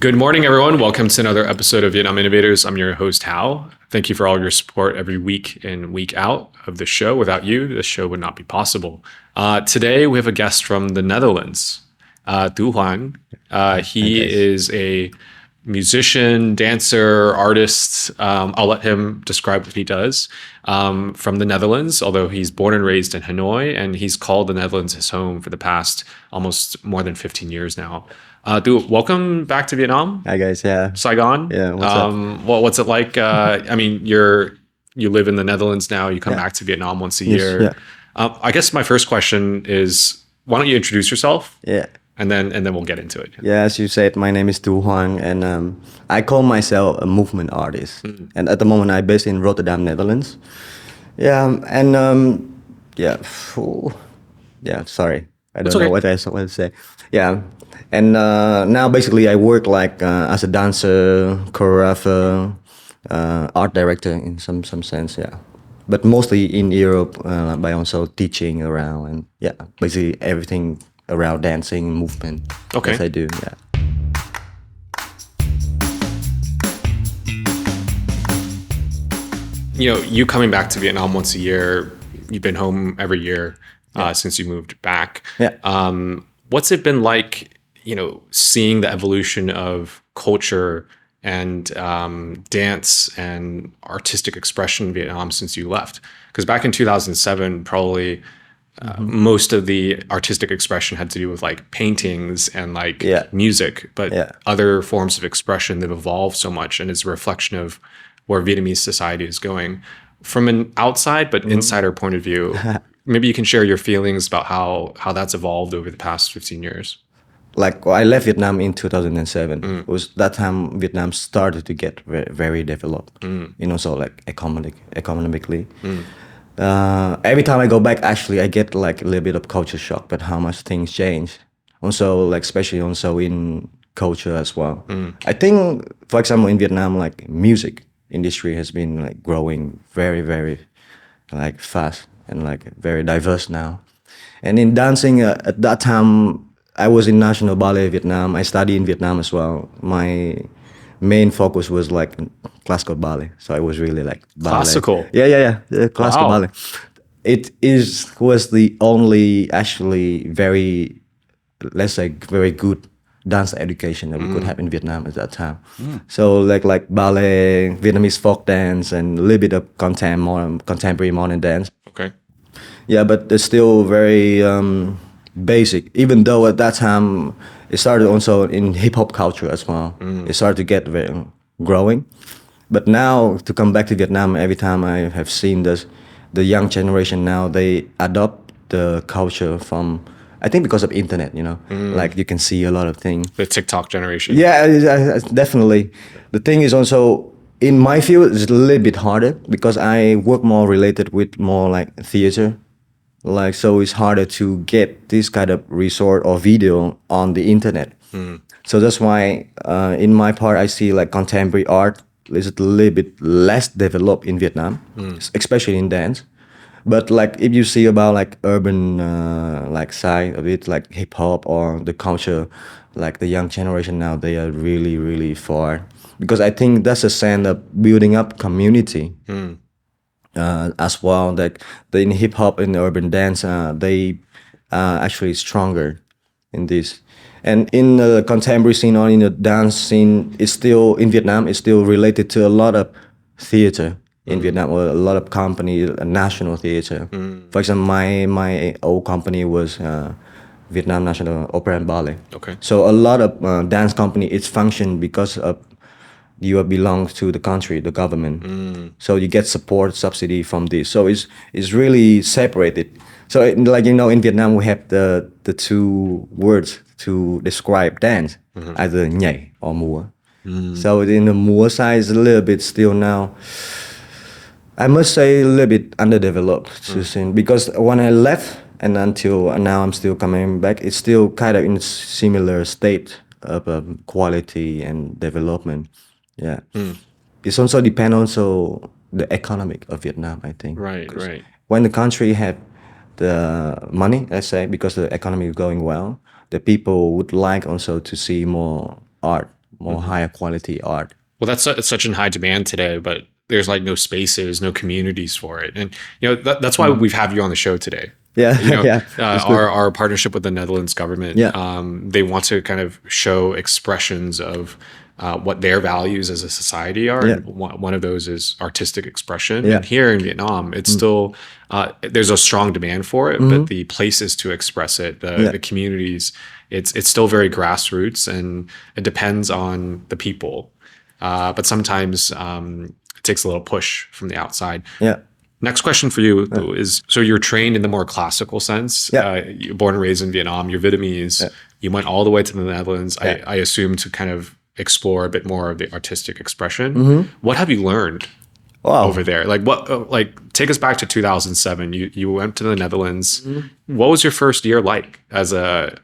Good morning, everyone. Welcome to another episode of Vietnam Innovators. I'm your host, Hao. Thank you for all of your support every week in, week out of the show. Without you, this show would not be possible. Today, we have a guest from the Netherlands, Hoang. He is a musician, dancer, artist. I'll let him describe what he does from the Netherlands, although he's born and raised in Hanoi, and he's called the Netherlands his home for the past almost more than 15 years now. Welcome back to Vietnam. Hi guys, yeah. Saigon. Yeah, what's up? What's it like? I mean, you live in the Netherlands now. You come back to Vietnam once a year. Yeah. I guess my first question is, why don't you introduce yourself? Yeah. And then we'll get into it. Yeah, as you said, my name is Hoang, and I call myself a movement artist. And at the moment, I'm based in Rotterdam, Netherlands. Yeah, and sorry, I don't know what I want to say. Yeah, and now basically I work like as a dancer, choreographer, art director in some sense. Yeah, but mostly in Europe by also teaching around and basically everything around dancing movement. Okay. Yes, I do. Yeah. You coming back to Vietnam once a year. You've been home every year since you moved back. Yeah. What's it been like, seeing the evolution of culture and dance and artistic expression in Vietnam since you left? Because back in 2007, probably most of the artistic expression had to do with like paintings and like music, but other forms of expression, they've evolved so much, and it's a reflection of where Vietnamese society is going. From an outside but insider point of view, maybe you can share your feelings about how that's evolved over the past 15 years. Like I left Vietnam in 2007. It was that time Vietnam started to get very, very developed. So like economically. Every time I go back, actually, I get like a little bit of culture shock, but how much things change. Also, like especially also in culture as well. I think, for example, in Vietnam, like music industry has been like growing very, very like fast and like very diverse now. And in dancing, at that time, I was in National Ballet Vietnam. I studied in Vietnam as well. My main focus was like classical ballet. So I was really like ballet. Classical? Yeah. Classical ballet. It was the only actually very, let's say, very good dance education that we could have in Vietnam at that time. So like ballet, Vietnamese folk dance, and a little bit of contemporary modern dance. Okay. Yeah, but it's still very basic. Even though at that time it started also in hip hop culture as well. It started to get very growing. But now to come back to Vietnam, every time I have seen this, the young generation now, they adopt the culture from, I think because of internet, like you can see a lot of things. The TikTok generation. Yeah, definitely. The thing is also, in my field, it's a little bit harder because I work more related with more like theater. Like, so it's harder to get this kind of resource or video on the internet. So that's why in my part, I see like contemporary art is a little bit less developed in Vietnam, especially in dance. But like if you see about like urban like side of it, like hip hop or the culture, like the young generation now, they are really, really far. Because I think that's a sense of building up community. As well, like in hip hop and urban dance, they actually stronger in this. And in the contemporary scene or in the dance scene, it's still in Vietnam. It's still related to a lot of theater in Vietnam, or a lot of company, national theater. For example, my old company was Vietnam National Opera and Ballet. Okay. So a lot of dance company, it's function because of you belong to the country, the government. So you get support, subsidy from this. So it's really separated. So in Vietnam, we have the two words to describe dance, either nhảy or múa. So in the múa side is a little bit still now, I must say a little bit underdeveloped to see, because when I left and until now I'm still coming back, it's still kind of in a similar state of quality and development. Yeah. It's also depend also the economic of Vietnam, I think. Right. When the country have the money, let's say, because the economy is going well, the people would like also to see more art more higher quality art. Well, it's such in high demand today, but there's like no spaces, no communities for it. And, that's why we've had you on the show today. Yeah, yeah. Our partnership with the Netherlands government, Yeah. they want to kind of show expressions of what their values as a society are. Yeah. And one of those is artistic expression. Yeah. And here in Vietnam, it's still, there's a strong demand for it, but the places to express it, the communities, it's still very grassroots, and it depends on the people. But sometimes it takes a little push from the outside. Yeah. Next question for you is, so you're trained in the more classical sense. Yeah. You're born and raised in Vietnam. You're Vietnamese. Yeah. You went all the way to the Netherlands, Yeah. I assume, to kind of explore a bit more of the artistic expression. What have you learned over there? Like take us back to 2007. You went to the Netherlands. What was your first year like as a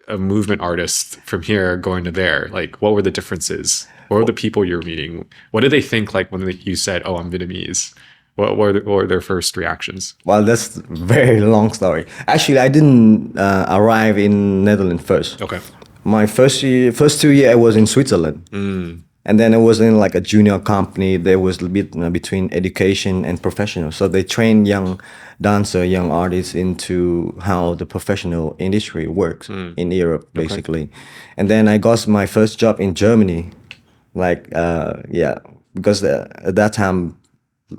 movement artist from here going to there? Like, what were the differences? What were the people you were meeting? What did they think like when you said, "Oh, I'm Vietnamese"? What were their first reactions? Well, that's a very long story. Actually, I didn't arrive in Netherlands first. Okay. My first 2 years, I was in Switzerland. And then I was in like a junior company. There was a bit between education and professional. So they train young dancer, young artists into how the professional industry works in Europe, basically. And then I got my first job in Germany. Because at that time,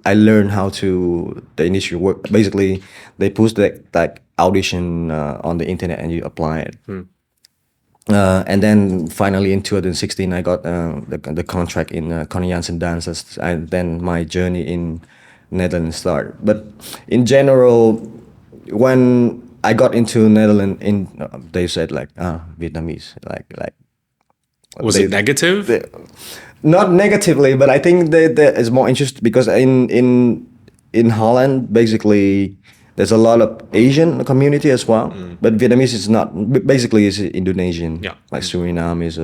I learned how the industry work. Basically, they post like audition on the internet and you apply it. And then finally in 2016, I got the contract in Connie Janssen Dances, and then my journey in Netherlands started. But in general, when I got into Netherlands, they said like, Vietnamese, like. Was it negative? Not negatively, but I think that is more interesting because in Holland, basically, there's a lot of Asian community as well, but Vietnamese is not. Basically, it's Indonesian, like Suriname is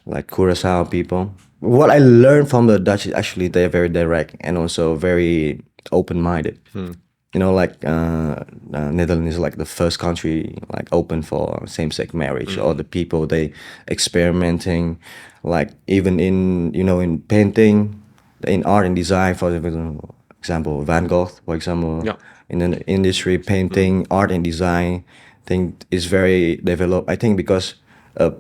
like Curacao people. What I learned from the Dutch is actually they're very direct and also very open-minded. Netherlands is like the first country like open for same-sex marriage, or the people they experimenting, like even in painting, in art and design. For example, Van Gogh, for example, in the industry, painting, art and design, I think is very developed. I think because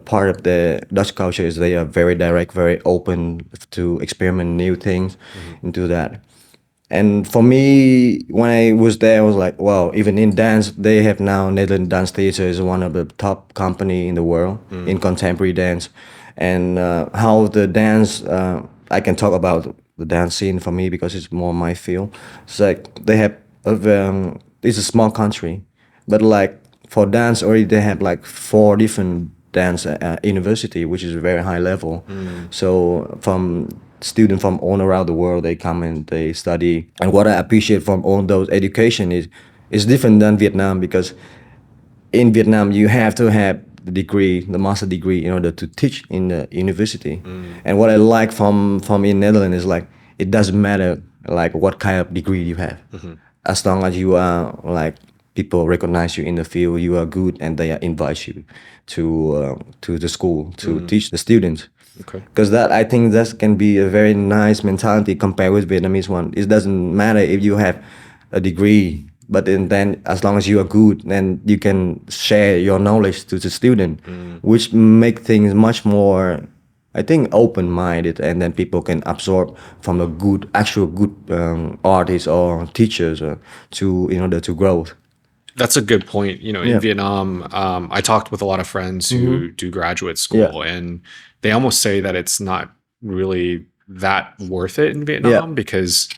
part of the Dutch culture is they are very direct, very open to experiment new things into that. And for me, when I was there, I was like, wow, even in dance, they have now Netherlands Dance Theater is one of the top company in the world in contemporary dance. And how the dance, I can talk about the dance scene for me because it's more my field. It's like they have, it's a small country, but like for dance already they have like 4 different dance university, which is very high level. So from students from all around the world, they come and they study. And what I appreciate from all those education is different than Vietnam, because in Vietnam you have to have the degree, the master degree, in order to teach in the university. And what I like from in Netherlands is like it doesn't matter like what kind of degree you have, as long as you are like people recognize you in the field, you are good, and they invite you to the school to teach the students. Okay. Because that, I think that can be a very nice mentality compared with Vietnamese one. It doesn't matter if you have a degree, but then as long as you are good, then you can share your knowledge to the student, which make things much more, I think, open-minded, and then people can absorb from a actual good artists or teachers in order to grow. That's a good point. In Vietnam, I talked with a lot of friends who do graduate school, and they almost say that it's not really that worth it in Vietnam because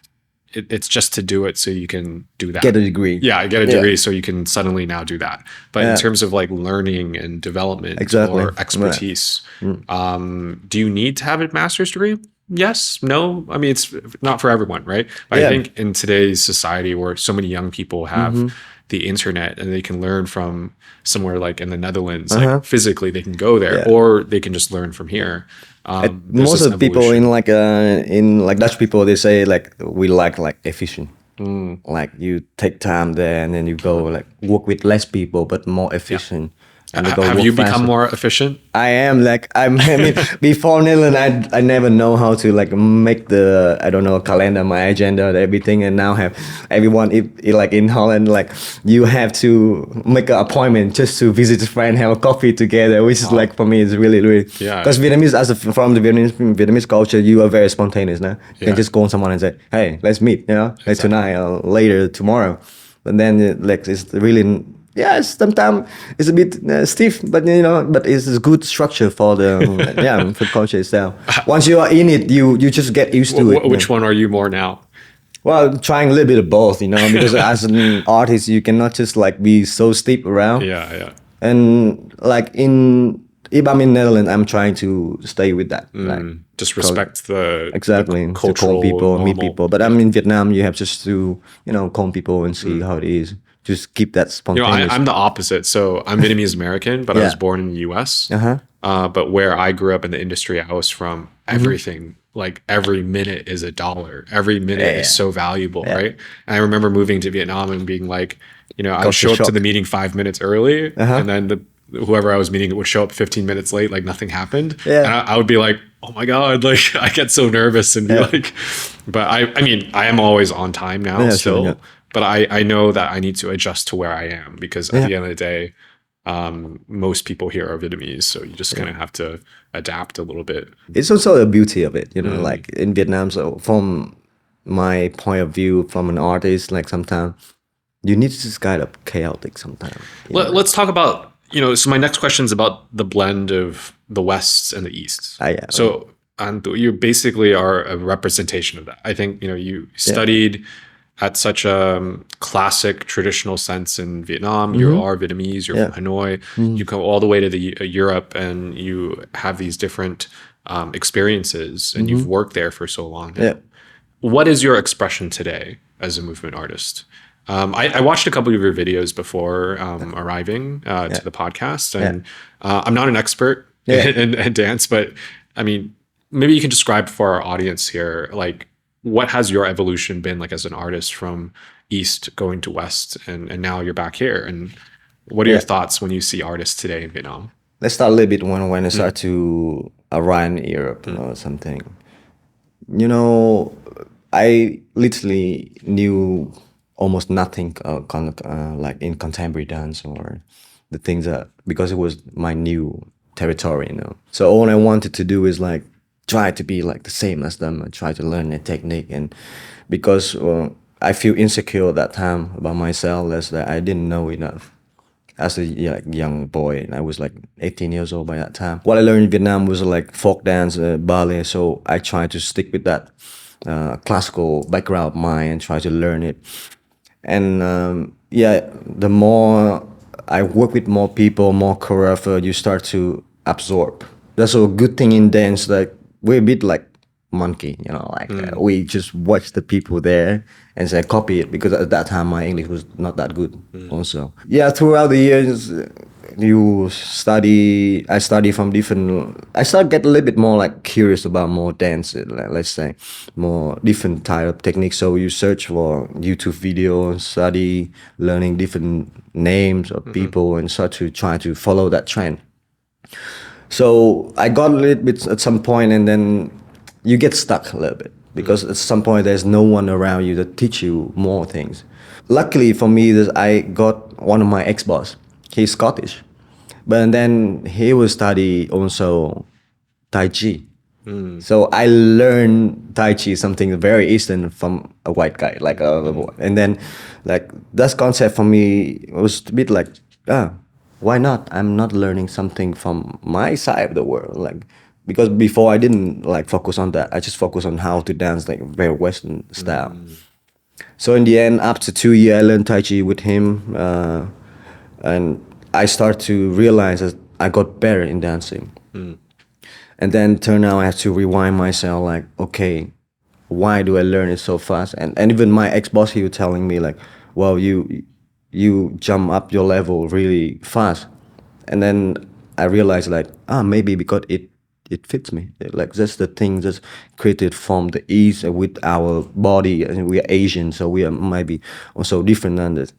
it's just to do it so you can do that. Get a degree. Yeah, get a degree so you can suddenly now do that. But in terms of like learning and development or expertise, do you need to have a master's degree? Yes, no. I mean, it's not for everyone, right? But I think in today's society where so many young people have the internet and they can learn from somewhere like in the Netherlands, like physically they can go there, or they can just learn from here. Most of the people in Dutch people, they say like we like efficient. Like you take time there and then you go like work with less people but more efficient. and they go Have work you become faster. more efficient? I am like I mean before Netherlands I never know how to like make the I don't know calendar my agenda and everything, and now have everyone like in Holland like you have to make an appointment just to visit a friend, have a coffee together, which is like for me is really Yeah. because Vietnamese from the Vietnamese culture you are very spontaneous now. You Yeah. can just go on someone and say hey let's meet, you know, like tonight or later tomorrow, but then like it's really. Yeah, sometimes it's a bit stiff, but you know, but it's a good structure for the for the culture itself. Once you are in it, you just get used to it. Which one are you more now? Well, trying a little bit of both, you know, because as an artist, you cannot just like be so stiff around. Yeah. And like if I'm in Netherlands, I'm trying to stay with that. Like Just respect the exactly the to cultural call people, meet normal. people. But I'm in Vietnam, you have just to call people and see how it is. Just keep that spontaneous. I'm the opposite. So I'm Vietnamese American, but I was Yeah. born in the U.S. Uh-huh. But where I grew up in the industry I was from, everything, like every minute is $1. Every minute is so valuable, right? And I remember moving to Vietnam and being like, I would Culture show up to shock. the meeting 5 minutes early, and then whoever I was meeting would show up 15 minutes late, like nothing happened. Yeah. And I would be like, oh my God, like I get so nervous and be like, but I mean, I am always on time now still. Sure, yeah. But I know that I need to adjust to where I am because at the end of the day, most people here are Vietnamese, so you just kind of have to adapt a little bit. It's also the beauty of it, like in Vietnam. So from my point of view, from an artist, like sometimes you need to just kind of chaotic sometimes. Let's talk about, so my next question is about the blend of the Wests and the Easts. Yeah. So you basically are a representation of that. I think, you studied at such a classic traditional sense in Vietnam. You are Vietnamese, you're from Hanoi, you go all the way to the Europe and you have these different experiences and you've worked there for so long now. Yeah. What is your expression today as a movement artist? I watched a couple of your videos before arriving to the podcast, and I'm not an expert in dance, but I mean, maybe you can describe for our audience here, like, what has your evolution been like as an artist from East going to West, and now you're back here? And what are your thoughts when you see artists today in Vietnam? Let's start a little bit when I start to arrive in Europe or something. I literally knew almost nothing like in contemporary dance or the things that, because it was my new territory, So all I wanted to do is like try to be like the same as them and try to learn the technique. And because I feel insecure at that time about myself, as that I didn't know enough as a young boy, and I was like 18 years old by that time. What I learned in Vietnam was like folk dance, ballet, so I tried to stick with that classical background of mine and try to learn it. And the more I work with more people, more choreographer, you start to absorb. That's a good thing in dance, like we're a bit like monkey, we just watch the people there and say copy it, because at that time my English was not that good also. Throughout the years I study from different, I start get a little bit more like curious about more dance, let's say more different type of techniques. So you search for YouTube videos, study, learning different names of people and start to try to follow that trend. So I got a little bit at some point, and then you get stuck a little bit because at some point there's no one around you that teach you more things. Luckily for me, I got one of my ex-boss. He's Scottish, but then he will study also Tai Chi. So I learned Tai Chi, something very Eastern, from a white guy, and then like that concept for me was a bit like, why not? I'm not learning something from my side of the world, like, because before I didn't like focus on that. I just focused on how to dance like very Western style. So in the end, after 2 years, I learned Tai Chi with him, and I start to realize that I got better in dancing. And then turn out I have to rewind myself, like, okay, why do I learn it so fast? And even my ex-boss, he was telling me like, well, you jump up your level really fast. And then I realized like, maybe because it fits me. Like that's the thing that's created from the ease with our body, and we are Asian, so we are maybe also different than this.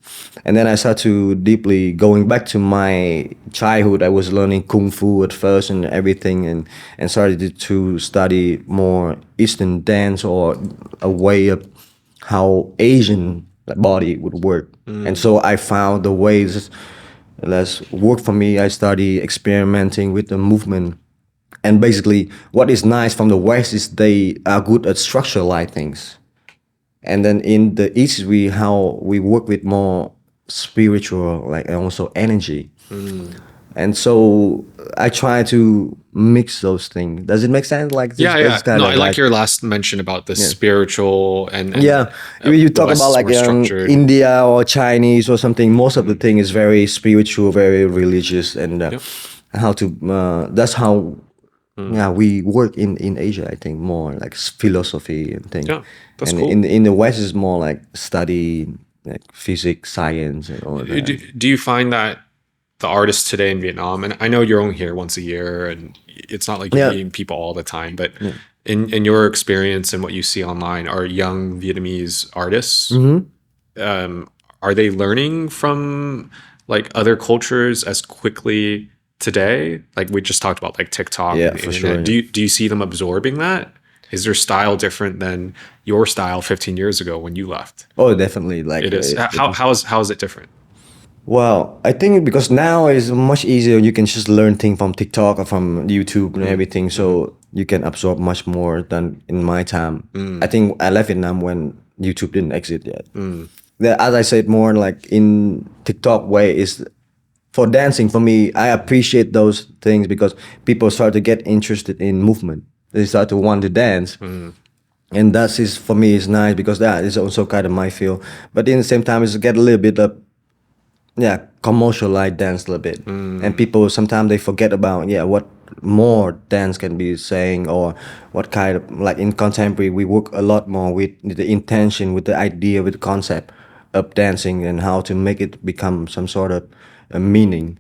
And then I started to deeply going back to my childhood. I was learning kung fu at first and everything, and started to study more Eastern dance or a way of how Asian body would work. And so I found the ways that work for me. I started experimenting with the movement. And basically, what is nice from the West is they are good at structuralized things. And then in the East, how we work with more spiritual, like, and also energy. And so I try to mix those things. Does it make sense? Like this, Yeah, yeah. it's kind No, of I like your last mention about the spiritual and yeah. You the talk West about is like more structured. India or Chinese or something. Most of the thing is very spiritual, very religious, and Yep. how to. That's how. Yeah, we work in Asia. I think more like philosophy and things. Yeah, that's and cool. in the West is more like study, like physics, science, and all of that. Do you find that the artists today in Vietnam, and I know you're only here once a year, and it's not like you're Yeah. meeting people all the time, but in your experience and what you see online, are young Vietnamese artists, are they learning from like other cultures as quickly today? Like we just talked about like TikTok Yeah, and the for internet. sure. Do you see them absorbing that? Is their style different than your style 15 years ago when you left? Oh, definitely. Like It is. How is it different? Well, I think because now it's much easier. You can just learn things from TikTok or from YouTube and everything, so you can absorb much more than in my time. I think I left Vietnam when YouTube didn't exist yet. As I said, more like in TikTok way is for dancing. For me, I appreciate those things because people start to get interested in movement. They start to want to dance. And that is for me is nice because that is also kind of my feel. But in the same time, it's get a little bit of commercialized dance a little bit, and people sometimes they forget about what more dance can be saying, or what kind of, like in contemporary we work a lot more with the intention, with the idea, with the concept of dancing, and how to make it become some sort of a meaning.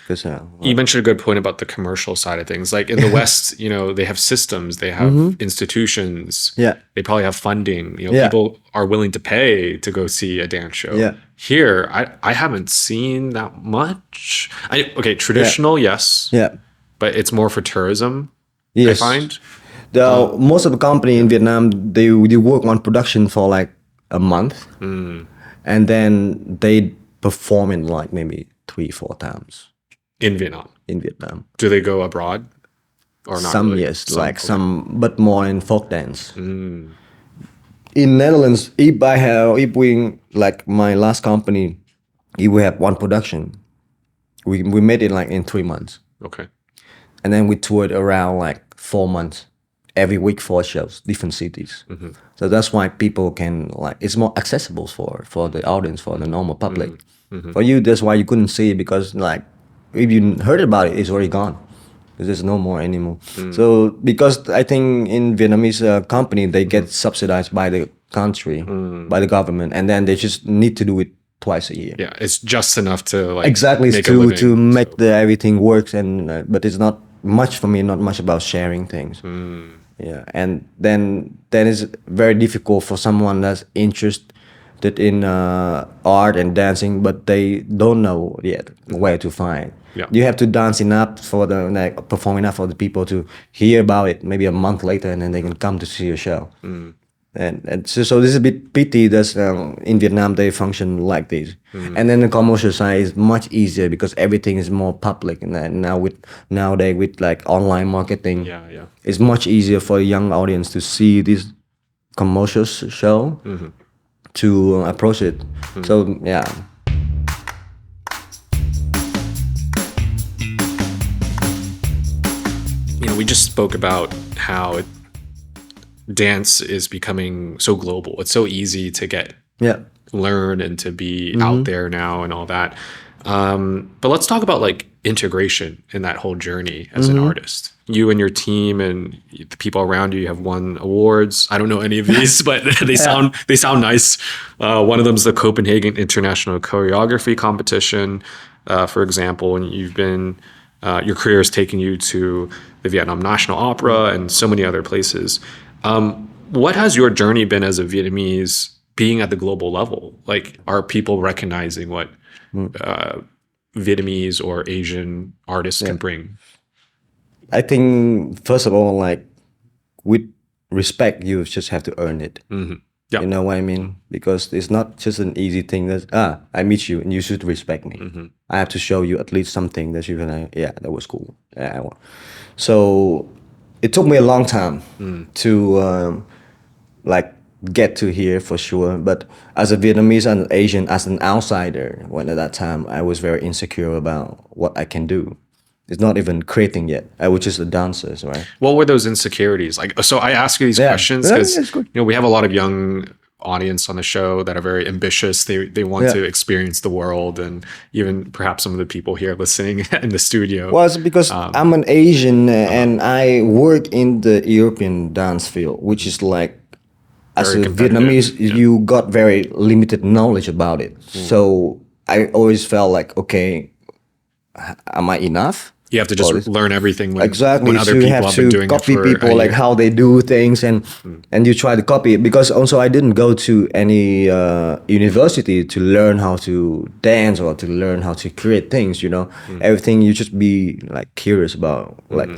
Because You mentioned a good point about the commercial side of things. Like in the West, they have systems, they have institutions, Yeah. they probably have funding. Yeah. People are willing to pay to go see a dance show. Yeah. Here, I haven't seen that much. Traditional, yes, but it's more for tourism. Yes. I find. Most of the company in Vietnam, they work on production for like a month, and then they perform in like maybe 3-4 times In Vietnam. in Vietnam. Do they go abroad or not? Some really? yes, Okay. some, but more in folk dance. In Netherlands, if we like my last company, if we have one production, we made it like in 3 months, Okay. and then we toured around like 4 months, every week 4 shows, different cities. So that's why people can like it's more accessible for the audience, for the normal public. For you, that's why you couldn't see it, because like if you heard about it, it's already gone. There's no more anymore. So because I think in Vietnamese company, they get subsidized by the country, by the government, and then they just need to do it twice a year. Yeah, it's just enough to like Exactly, make a living, to make so. the everything works, and but it's not much for me. Not much about sharing things. Yeah, and then it's very difficult for someone that's interested in art and dancing, but they don't know yet where to find. Yeah. You have to dance enough for perform enough for the people to hear about it maybe a month later, and then they can come to see your show. And so this is a bit pity that in Vietnam they function like this. And then the commercial side is much easier because everything is more public, and then nowadays with like online marketing, Yeah. it's much easier for a young audience to see this commercial show, to approach it. So yeah. We just spoke about how dance is becoming so global. It's so easy to learn and to be out there now and all that. But let's talk about like integration in that whole journey as an artist. You and your team and the people around you have won awards. I don't know any of these, but they sound nice. One of them is the Copenhagen International Choreography Competition, for example, and you've been Your career has taken you to the Vietnam National Opera and so many other places. What has your journey been as a Vietnamese being at the global level? Like, are people recognizing what Vietnamese or Asian artists can bring? I think first of all, like with respect, you just have to earn it. Yeah. You know what I mean? Because it's not just an easy thing that I meet you and you should respect me. I have to show you at least something that you're gonna that was cool. Yeah. So it took me a long time to like get to here for sure. But as a Vietnamese and Asian, as an outsider, when at that time I was very insecure about what I can do. It's not even creating yet. I was just a dancer, right? What were those insecurities? Like, so I ask you these questions because we have a lot of young audience on the show that are very ambitious. They want to experience the world, and even perhaps some of the people here listening in the studio. Well, it's because I'm an Asian and I work in the European dance field, which is like, as a Vietnamese, you got very limited knowledge about it. So I always felt like, okay, am I enough? You have to just learn everything when, exactly. when other so people you have been to doing copy it for people, like how they do things, and you try to copy it. Because also I didn't go to any university to learn how to dance or to learn how to create things. You know, everything you just be like curious about. Like,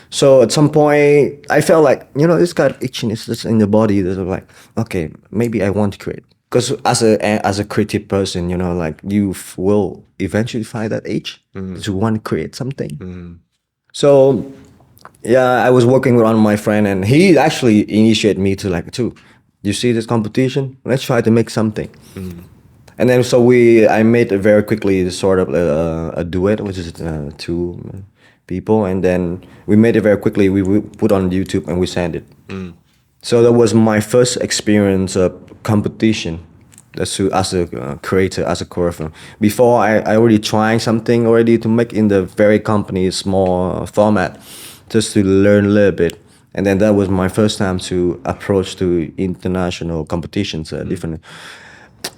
so at some point I felt like, you know, this kind of itchiness that's in the body. That's like, okay, maybe I want to create. Because as a creative person, you know, like you will eventually find that age to want to create something. So, yeah, I was working with one of my friend, and he actually initiated me to like, you see this competition? Let's try to make something. And then so I made it very quickly sort of a duet, which is two people, and then we made it very quickly. We put on YouTube and we sent it. So that was my first experience of competition as a creator, as a choreographer. Before I already trying something already to make in the very company small format, just to learn a little bit. And then that was my first time to approach to international competitions, different.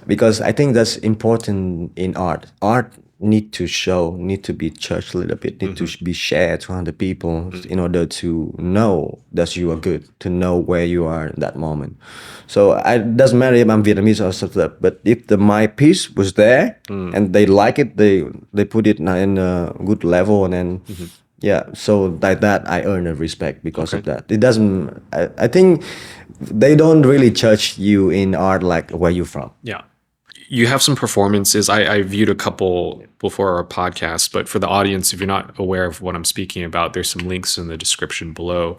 Because I think that's important in art. Art need to be judged a little bit, need to be shared to other people in order to know that you are good, to know where you are in that moment. So it doesn't matter if I'm Vietnamese or something, but if my piece was there and they like it, they put it in a good level, and then so like that I earn a respect because of that. It doesn't. I think they don't really judge you in art like where you're from. Yeah. You have some performances. I viewed a couple before our podcast, but for the audience, if you're not aware of what I'm speaking about, there's some links in the description below.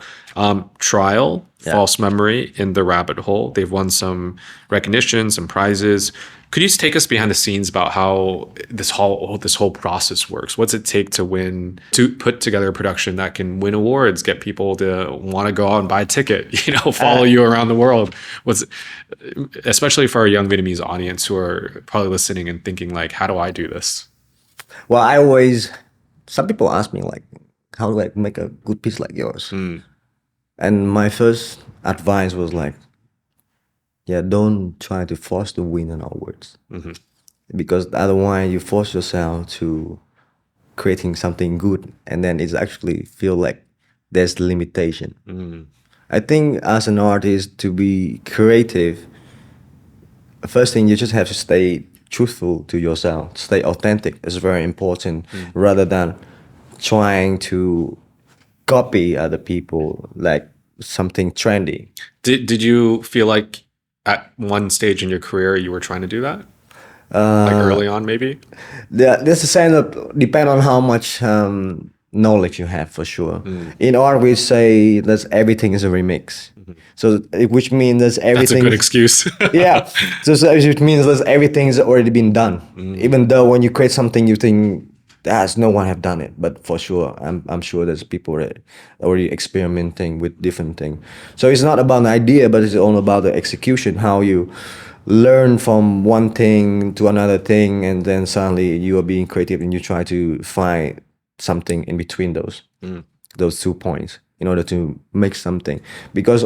Trial, False Memory, In the Rabbit Hole. They've won some recognitions and prizes. Could you just take us behind the scenes about how this whole process works? What's it take to put together a production that can win awards, get people to want to go out and buy a ticket, follow you around the world? Especially for our young Vietnamese audience who are probably listening and thinking like, how do I do this? Well, some people ask me like, how do I make a good piece like yours? And my first advice was like, don't try to force the wind on our words. Because otherwise you force yourself to creating something good, and then it's actually feel like there's limitation. I think as an artist, to be creative, first thing you just have to stay truthful to yourself, stay authentic is very important, rather than trying to copy other people like something trendy. Did you feel like at one stage in your career you were trying to do that? Like early on, maybe? There's a sense of depend on how much knowledge you have, for sure. In art, we say that everything is a remix. So, which means that everything. That's a good excuse. Yeah. So, which means that everything's already been done. Even though when you create something, you think, no one have done it. But for sure, I'm sure there's people already experimenting with different things. So it's not about an idea, but it's all about the execution, how you learn from one thing to another thing, and then suddenly you are being creative and you try to find something in between those 2 points in order to make something. Because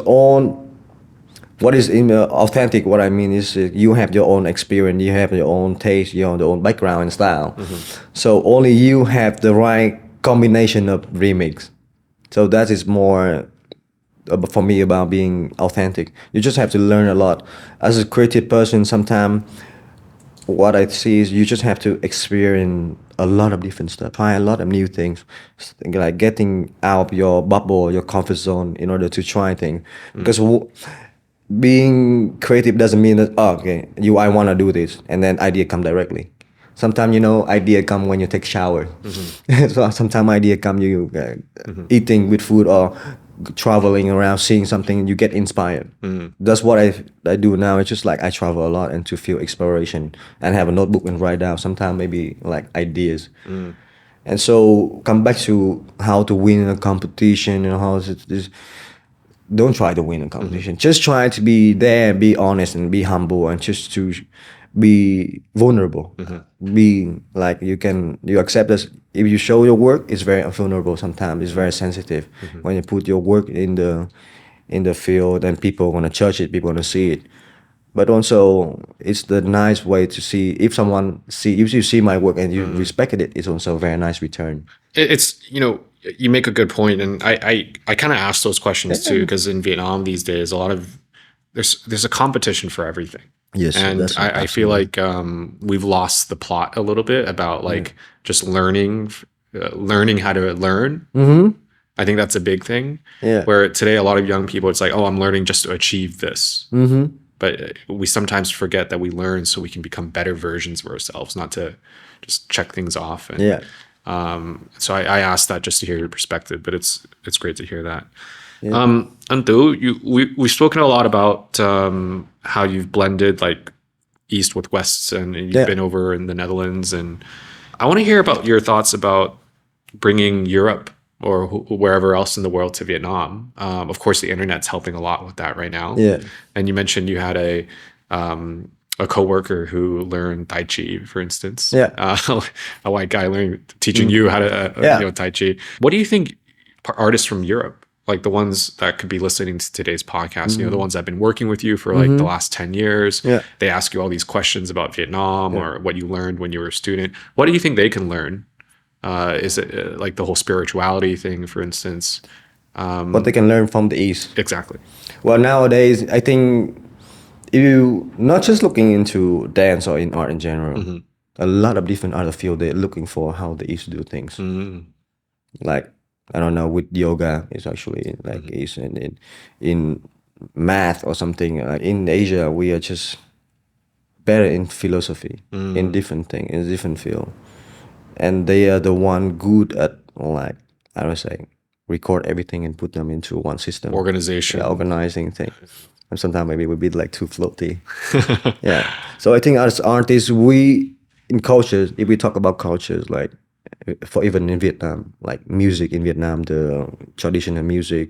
what is authentic, what I mean is you have your own experience, you have your own taste, you have your own background and style. So only you have the right combination of remix. So that is more for me about being authentic. You just have to learn a lot. As a creative person, sometimes what I see is you just have to experience a lot of different stuff, try a lot of new things, like getting out of your bubble, your comfort zone, in order to try things. Because being creative doesn't mean that okay, I want to do this, and then idea come directly. Sometimes idea come when you take shower. So sometimes idea come you eating with food or traveling around, seeing something, you get inspired. That's what I do now. It's just like I travel a lot and to feel exploration and have a notebook and write down. Sometimes maybe like ideas. And so come back to how to win a competition and how is it this. Don't try to win a competition. Just try to be there, be honest, and be humble, and just to be vulnerable. Be like you accept this. If you show your work, it's very vulnerable. Sometimes it's very sensitive. When you put your work in the field, and people are gonna judge it, people are gonna see it. But also, it's the nice way to see if you see my work and you respected it. It's also a very nice return. It's you make a good point, and I kind of ask those questions too, because in Vietnam these days, there's a competition for everything. Yes, and I feel like we've lost the plot a little bit about like just learning how to learn. I think that's a big thing. Yeah. Where today a lot of young people, it's like, oh, I'm learning just to achieve this. But we sometimes forget that we learn so we can become better versions of ourselves, not to just check things off. And, so I asked that just to hear your perspective, but it's great to hear that. Yeah. And though we've spoken a lot about how you've blended like East with West, and you've been over in the Netherlands, and I want to hear about your thoughts about bringing Europe or wherever else in the world to Vietnam. Of course, the internet's helping a lot with that right now. Yeah. And you mentioned you had a coworker who learned Tai Chi, for instance. Yeah. A white guy teaching you how to Tai Chi. What do you think artists from Europe, like the ones that could be listening to today's podcast, the ones that have been working with you for like the last 10 years, they ask you all these questions about Vietnam or what you learned when you were a student. What do you think they can learn? Is it like the whole spirituality thing, for instance? What they can learn from the East. Exactly. Well, nowadays, I think if you not just looking into dance or in art in general, a lot of different other fields, they're looking for how the East do things. Like, I don't know, with yoga, it's actually like East, and in math or something. In Asia, we are just better in philosophy, in different thing, in different field. And they are the one good at, like, I would say, record everything and put them into one system. Organization. Organizing thing. And sometimes maybe we'd be like too floaty. Yeah. So I think as artists, in cultures, if we talk about cultures, like, for even in Vietnam, like music in Vietnam, the traditional music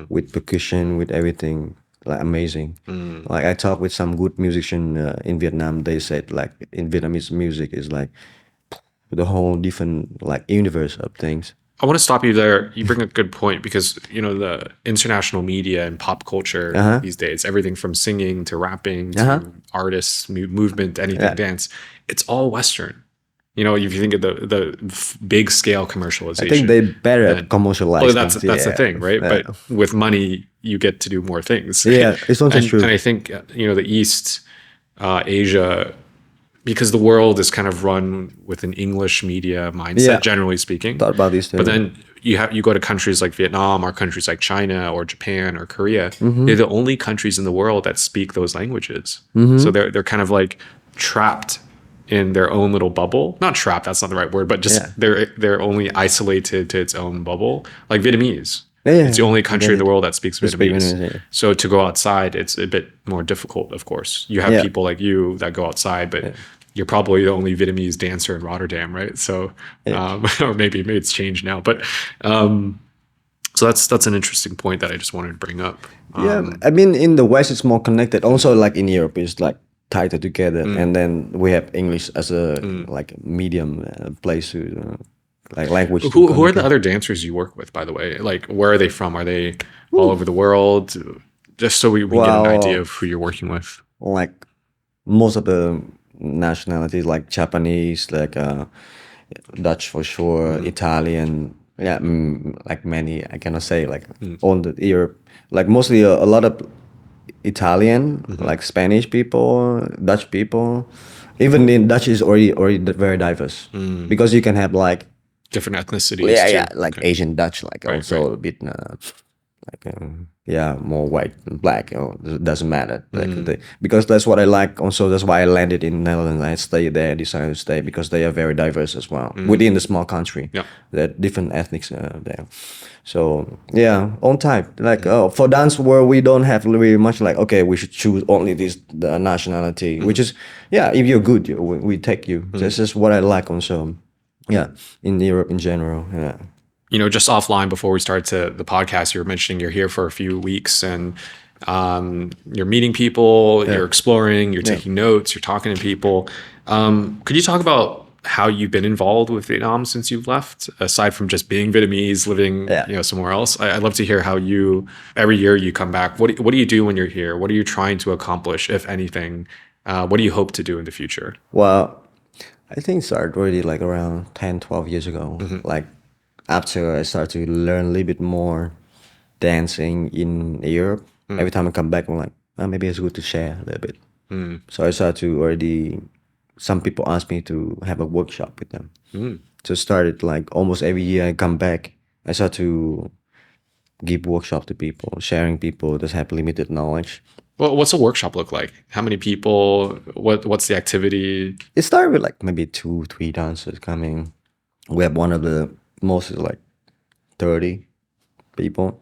with percussion, with everything, like amazing. Like I talked with some good musician in Vietnam, they said like in Vietnamese music is like the whole different like universe of things. I want to stop you there. You bring a good point, because the international media and pop culture these days, everything from singing to rapping to artists, movement, anything, dance, it's all Western. If you think of the big scale commercialization, I think they're better at commercializing. Well, that's the thing, right? But with money, you get to do more things. Yeah, it's not true. And I think the East, Asia, because the world is kind of run with an English media mindset, generally speaking. Thought about this too. But then you go to countries like Vietnam or countries like China or Japan or Korea. They're the only countries in the world that speak those languages. So they're kind of like trapped in their own little bubble. Not trapped, that's not the right word, but just they're only isolated to its own bubble. Like Vietnamese. It's the only country in the world that speaks Vietnamese. So to go outside, it's a bit more difficult, of course. You have people like you that go outside, but you're probably the only Vietnamese dancer in Rotterdam, right? So, or maybe it's changed now. But so that's an interesting point that I just wanted to bring up. I mean, in the West, it's more connected. Also, like in Europe, it's like tighter together. And then we have English as a like medium place to like language. Who are the other dancers you work with, by the way? Like, where are they from? Are they all over the world? Just so we get an idea of who you're working with. Like most of the nationalities, like Japanese, like Dutch for sure, Italian. Yeah, like many. I cannot say like all the Europe. Like mostly a lot of Italian, like Spanish people, Dutch people. Even in Dutch is already very diverse because you can have like Different ethnicities too. like Okay. Asian Dutch, like Right, also right. a bit like more white and black. It doesn't matter because that's what I like. Also, that's why I landed in Netherlands. I stayed there, decided to stay because they are very diverse as well within the small country. Yeah. There are different ethnics there. So yeah, on type. Like for dance world, we don't have really much like okay, we should choose only this the nationality, which is if you're good, we take you. This is what I like also. Yeah, in Europe in general. Yeah. Just offline before we start the podcast, you were mentioning you're here for a few weeks and you're meeting people, you're exploring, you're taking notes, you're talking to people. Could you talk about how you've been involved with Vietnam since you've left, aside from just being Vietnamese, living somewhere else? I'd love to hear how every year you come back. What do you do when you're here? What are you trying to accomplish, if anything? What do you hope to do in the future? Well, I think it started already like around 10, 12 years ago. Like after I started to learn a little bit more dancing in Europe, every time I come back, I'm like, maybe it's good to share a little bit. So I started to some people ask me to have a workshop with them. So started like almost every year I come back, I start to give workshop to people, sharing people that have limited knowledge. Well, what's a workshop look like? How many people? What's the activity? It started with like maybe 2, 3 dancers coming. We have one of the most is like 30 people.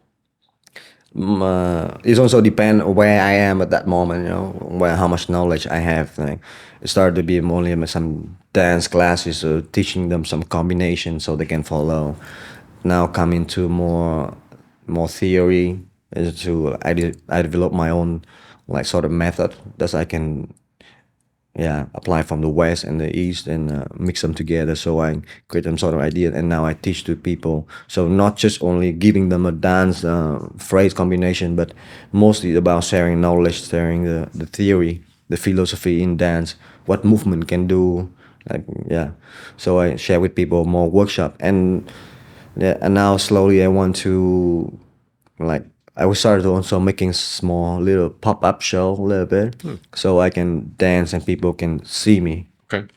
It also depends where I am at that moment, how much knowledge I have. Like, it started to be only some dance classes, teaching them some combinations so they can follow. Now coming to more theory, I develop my own like sort of method that I can apply from the west and the east and mix them together so I create some sort of idea and now I teach to people, so not just only giving them a dance phrase combination but mostly about sharing knowledge, sharing the theory, the philosophy in dance, what movement can do, so I share with people more workshop and now slowly I want to like I started also making small little pop-up show a little bit so I can dance and people can see me. Okay.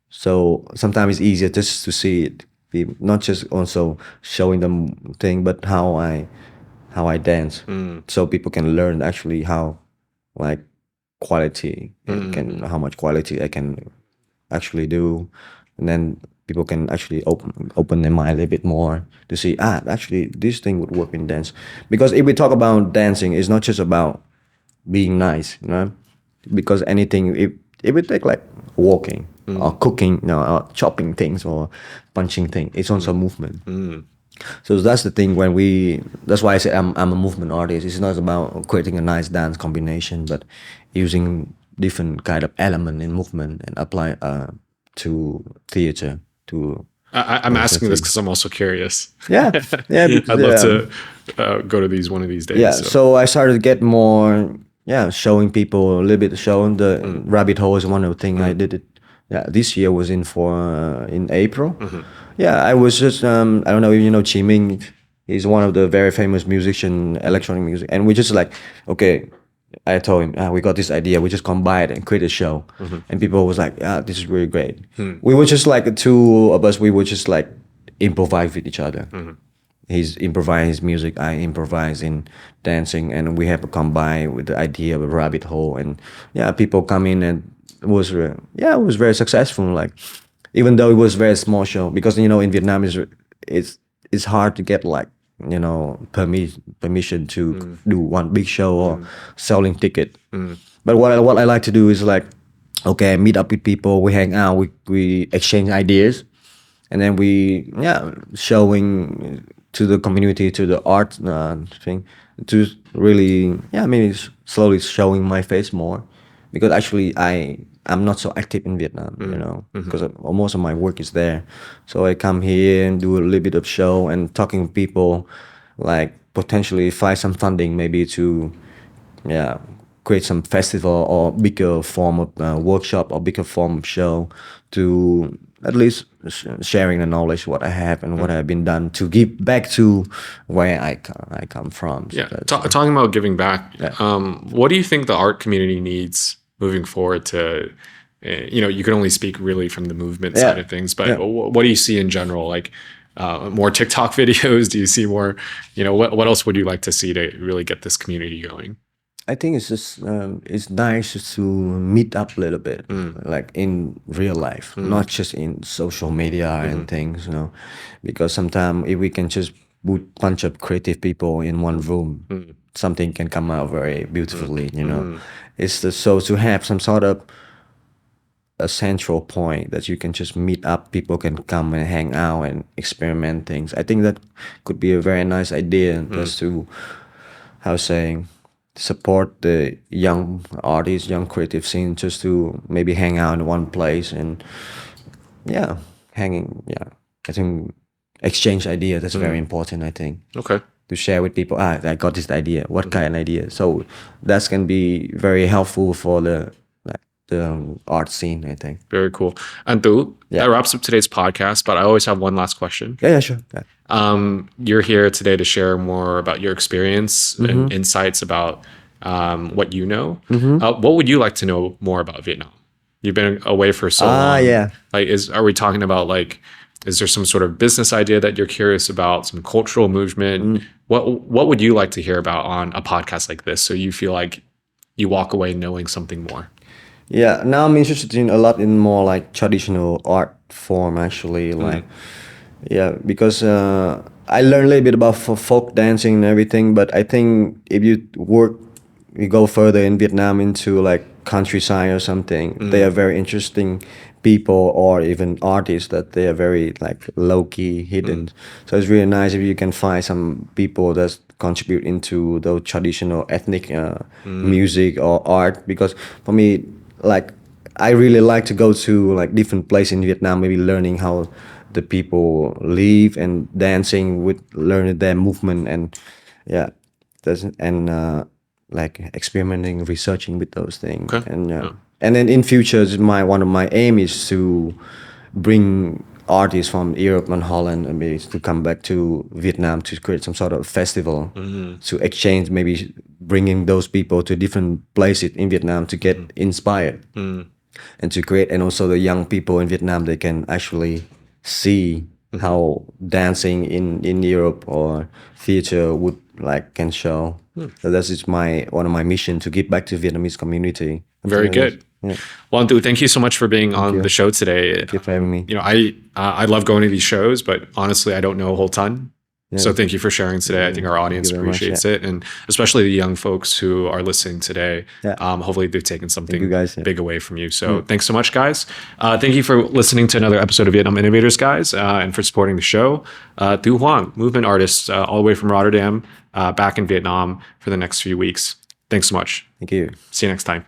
So sometimes it's easier just to see it, not just also showing them thing, but how I dance, so people can learn actually how like quality how much quality I can actually do, and then people can actually open their mind a little bit more to see actually this thing would work in dance. Because if we talk about dancing, it's not just about being nice, because anything if we take like walking or cooking, or chopping things or punching things, it's also movement. So that's the thing that's why I say I'm a movement artist. It's not about creating a nice dance combination, but using different kind of element in movement and apply to theater. I'm asking this because I'm also curious. Yeah. I'd love to go to one of these days. Yeah, so I started to get more, showing people a little bit, showing the rabbit hole is one of the things I did it. Yeah, this year was in April. Yeah, I was just, I don't know if you know Chi Ming. He's one of the very famous musician, electronic music. And we just like, okay, I told him, we got this idea. We just combine it and create a show. And people was like, this is really great. We were just like the two of us. We would just like improvise with each other. He's improvising his music. I improvise in dancing. And we have a combine with the idea of a rabbit hole. And people come in and it was very successful. Like, even though it was a very small show, because, in Vietnam it's hard to get like, permission to do one big show or selling ticket. But what I like to do is like, okay, meet up with people, we hang out, we exchange ideas, and then we showing to the community, to the art thing, to really maybe slowly showing my face more, because actually I'm not so active in Vietnam, because most of my work is there. So I come here and do a little bit of show and talking to people, like potentially find some funding maybe to, create some festival or bigger form of workshop or bigger form of show to at least sharing the knowledge what I have and what I've been done to give back to where I come from. So Yeah. Talking about giving back, Yeah. what do you think the art community needs moving forward to, you can only speak really from the movement Yeah. side of things, but Yeah. what do you see in general? Like more TikTok videos? Do you see more, what else would you like to see to really get this community going? I think it's just it's nice to meet up a little bit, like in real life, not just in social media and things, because sometimes if we can just put bunch of creative people in one room, something can come out very beautifully. It's just so to have some sort of a central point that you can just meet up, people can come and hang out and experiment things. I think that could be a very nice idea just to, how saying, support the young artists, young creative scene, just to maybe hang out in one place and I think exchange idea, that's very important, I think. Okay. To share with people, I got this idea, what kind of idea? So that's can be very helpful for the art scene, I think. Very cool. And that wraps up today's podcast, but I always have one last question. Yeah, sure. Yeah. You're here today to share more about your experience and insights about what you know. What would you like to know more about Vietnam? You've been away for so long. Yeah. Like, are we talking about like, is there some sort of business idea that you're curious about, some cultural movement? What would you like to hear about on a podcast like this, so you feel like you walk away knowing something more? Yeah, now I'm interested in a lot in more like traditional art form, actually. Like, because I learned a little bit about folk dancing and everything, but I think if you go further in Vietnam into like countryside or something, they are very interesting people, or even artists that they are very like low-key hidden. So it's really nice if you can find some people that contribute into those traditional ethnic music or art, because for me, like, I really like to go to like different places in Vietnam, maybe learning how the people live and dancing with learning their movement and like experimenting, researching with those things. Okay. And then in future, one of my aim is to bring artists from Europe and Holland and maybe to come back to Vietnam to create some sort of festival to exchange, maybe bringing those people to different places in Vietnam to get inspired and to create. And also the young people in Vietnam, they can actually see how dancing in Europe or theater would like can show. So that is one of my mission, to give back to Vietnamese community. Very good. Yeah. Well, Ndu, thank you so much for being on the show today. Thank you for having me. I love going to these shows, but honestly, I don't know a whole ton. Yeah. So thank you for sharing today. I think our audience appreciates it, and especially the young folks who are listening today. Yeah. Hopefully they've taken something big away from you. So thanks so much, guys. Thank you for listening to another episode of Vietnam Innovators, guys, and for supporting the show. Hoang, movement artist, all the way from Rotterdam, back in Vietnam for the next few weeks. Thanks so much. Thank you. See you next time.